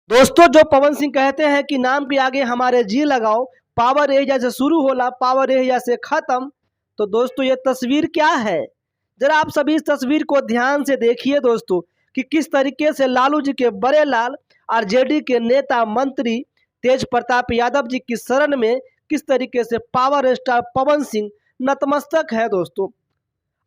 दोस्तों जो पवन सिंह कहते हैं कि नाम के आगे हमारे जी लगाओ, पावर एजा से शुरू होला पावर एजा से खत्म। तो दोस्तों ये तस्वीर क्या है, जरा आप सभी इस तस्वीर को ध्यान से देखिए दोस्तों कि किस तरीके से लालू जी के बड़े लाल आरजेडी के नेता मंत्री तेज प्रताप यादव जी की शरण में किस तरीके से पावर स्टार पवन सिंह नतमस्तक है। दोस्तों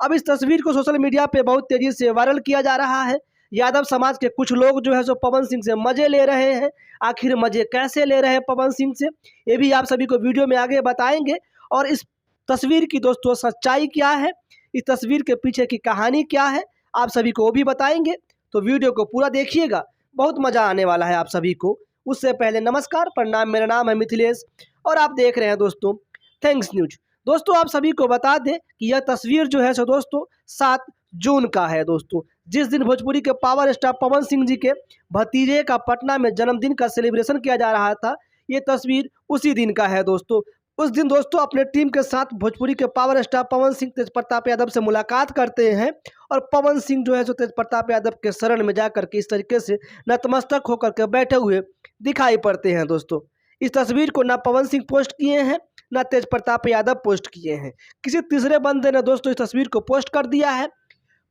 अब इस तस्वीर को सोशल मीडिया पे बहुत तेजी से वायरल किया जा रहा है। यादव समाज के कुछ लोग जो है सो पवन सिंह से मजे ले रहे हैं। आखिर मजे कैसे ले रहे हैं पवन सिंह से, ये भी आप सभी को वीडियो में आगे बताएंगे। और इस तस्वीर की दोस्तों सच्चाई क्या है, इस तस्वीर के पीछे की कहानी क्या है, आप सभी को वो भी बताएंगे। तो वीडियो को पूरा देखिएगा, बहुत मज़ा आने वाला है आप सभी को। उससे पहले नमस्कार, प्रणाम, मेरा नाम है मिथिलेश और आप देख रहे हैं दोस्तों थैंक्स न्यूज। दोस्तों आप सभी को बता दें कि यह तस्वीर जो है सो दोस्तों 7 जून का है। दोस्तों जिस दिन भोजपुरी के पावर स्टार पवन सिंह जी के भतीजे का पटना में जन्मदिन का सेलिब्रेशन किया जा रहा था, ये तस्वीर उसी दिन का है। दोस्तों उस दिन दोस्तों अपने टीम के साथ भोजपुरी के पावर स्टार पवन सिंह तेज प्रताप यादव से मुलाकात करते हैं और पवन सिंह जो है सो तेज प्रताप यादव के शरण में जाकर के इस तरीके से नतमस्तक होकर के बैठे हुए दिखाई पड़ते हैं। दोस्तों इस तस्वीर को ना पवन सिंह पोस्ट किए हैं ना तेज प्रताप यादव पोस्ट किए हैं, किसी तीसरे बंदे ने दोस्तों इस तस्वीर को पोस्ट कर दिया है।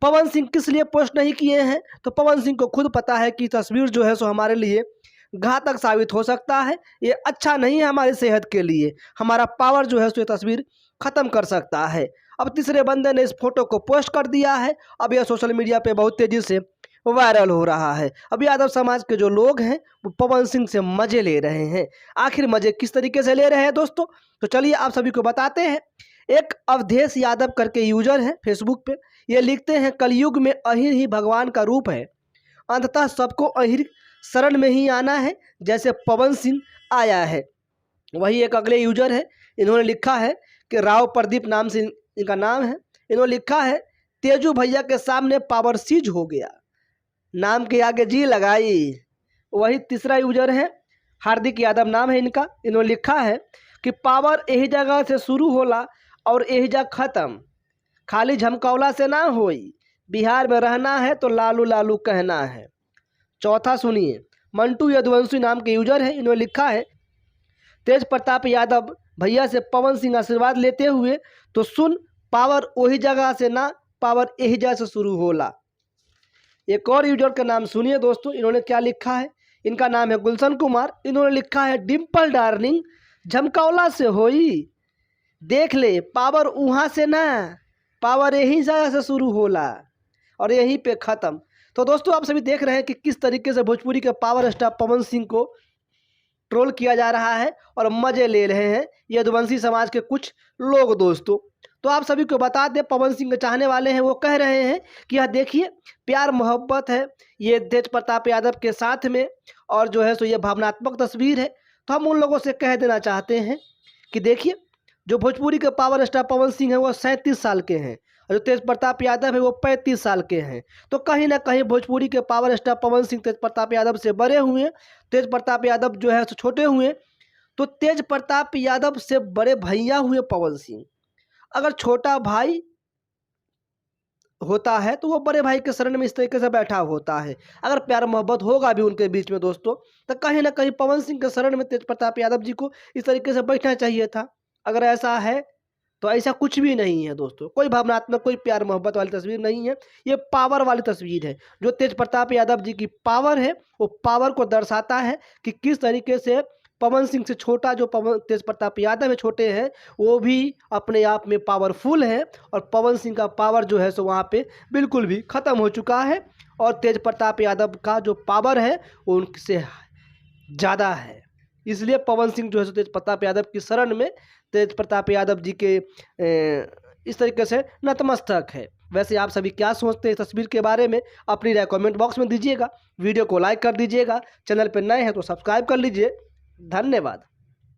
पवन सिंह किस लिए पोस्ट नहीं किए हैं, तो पवन सिंह को खुद पता है कि तस्वीर जो है सो हमारे लिए घातक साबित हो सकता है, ये अच्छा नहीं है हमारी सेहत के लिए, हमारा पावर जो है सो ये तस्वीर ख़त्म कर सकता है। अब तीसरे बंदे ने इस फोटो को पोस्ट कर दिया है। अब यह सोशल मीडिया पे बहुत तेज़ी से वायरल हो रहा है। अब यादव समाज के जो लोग हैं वो पवन सिंह से मज़े ले रहे हैं। आखिर मज़े किस तरीके से ले रहे हैं दोस्तों, तो चलिए आप सभी को बताते हैं। एक अवधेश यादव करके यूजर है फेसबुक पे, ये लिखते हैं कलयुग में अहिर ही भगवान का रूप है, अंततः सबको अहिर शरण में ही आना है जैसे पवन सिंह आया है। वही एक अगले यूजर है, इन्होंने लिखा है कि राव प्रदीप नाम से इनका नाम है। इन्होंने लिखा है तेजू भैया के सामने पावर सीज हो गया, नाम के आगे जी लगाई। वही तीसरा यूजर है हार्दिक यादव नाम है इनका, इन्होंने लिखा है कि पावर यही जगह से शुरू होला और यही जगह ख़त्म, खाली झमकौला से ना होई, बिहार में रहना है तो लालू लालू कहना है। चौथा सुनिए, मंटू यदुवंशी नाम के यूजर है, इन्होंने लिखा है तेज प्रताप यादव भैया से पवन सिंह आशीर्वाद लेते हुए तो सुन, पावर वही जगह से ना, पावर यही जगह से शुरू होला। एक और यूजर का नाम सुनिए दोस्तों, इन्होंने क्या लिखा है, इनका नाम है गुलशन कुमार, इन्होंने लिखा है डिम्पल डार्लिंग झमकौला से होई, देख ले पावर वहाँ से ना, पावर यही जगह से शुरू होला और यहीं पे ख़त्म। तो दोस्तों आप सभी देख रहे हैं कि किस तरीके से भोजपुरी के पावर स्टार पवन सिंह को ट्रोल किया जा रहा है और मज़े ले रहे हैं यदुवंशी समाज के कुछ लोग। दोस्तों तो आप सभी को बता दें, पवन सिंह के चाहने वाले हैं वो कह रहे हैं कि यह देखिए प्यार मोहब्बत है ये तेज प्रताप यादव के साथ में, और जो है सो ये भावनात्मक तस्वीर है। तो हम उन लोगों से कह देना चाहते हैं कि देखिए जो भोजपुरी के पावर स्टार पवन सिंह है वो 37 साल के हैं और जो तेज प्रताप यादव है वो 35 साल के हैं। तो कहीं ना कहीं भोजपुरी के पावर स्टार पवन सिंह तेज प्रताप यादव से बड़े हुए, तेज प्रताप यादव जो है छोटे हुए। तो तेज प्रताप यादव से बड़े भैया हुए पवन सिंह, अगर छोटा भाई होता है तो वो बड़े भाई के शरण में इस तरीके से बैठा होता है। अगर प्यार मोहब्बत होगा भी उनके बीच में दोस्तों, तो कहीं ना कहीं पवन सिंह के शरण में तेज प्रताप यादव जी को इस तरीके से बैठना चाहिए था। अगर ऐसा है तो ऐसा कुछ भी नहीं है दोस्तों, कोई भावनात्मक कोई प्यार मोहब्बत वाली तस्वीर नहीं है, ये पावर वाली तस्वीर है। जो तेज प्रताप यादव जी की पावर है वो पावर को दर्शाता है कि किस तरीके से पवन सिंह से छोटा जो तेज प्रताप यादव है छोटे हैं, वो भी अपने आप में पावरफुल है और पवन सिंह का पावर जो है सो वहाँ पे बिल्कुल भी ख़त्म हो चुका है और तेज प्रताप यादव का जो पावर है वो उनसे ज़्यादा है। इसलिए पवन सिंह जो है तेज प्रताप यादव की शरण में तेज प्रताप यादव जी के इस तरीके से नतमस्तक है। वैसे आप सभी क्या सोचते हैं इस तस्वीर के बारे में, अपनी राय कमेंट बॉक्स में दीजिएगा, वीडियो को लाइक कर दीजिएगा, चैनल पर नए हैं तो सब्सक्राइब कर लीजिए। धन्यवाद।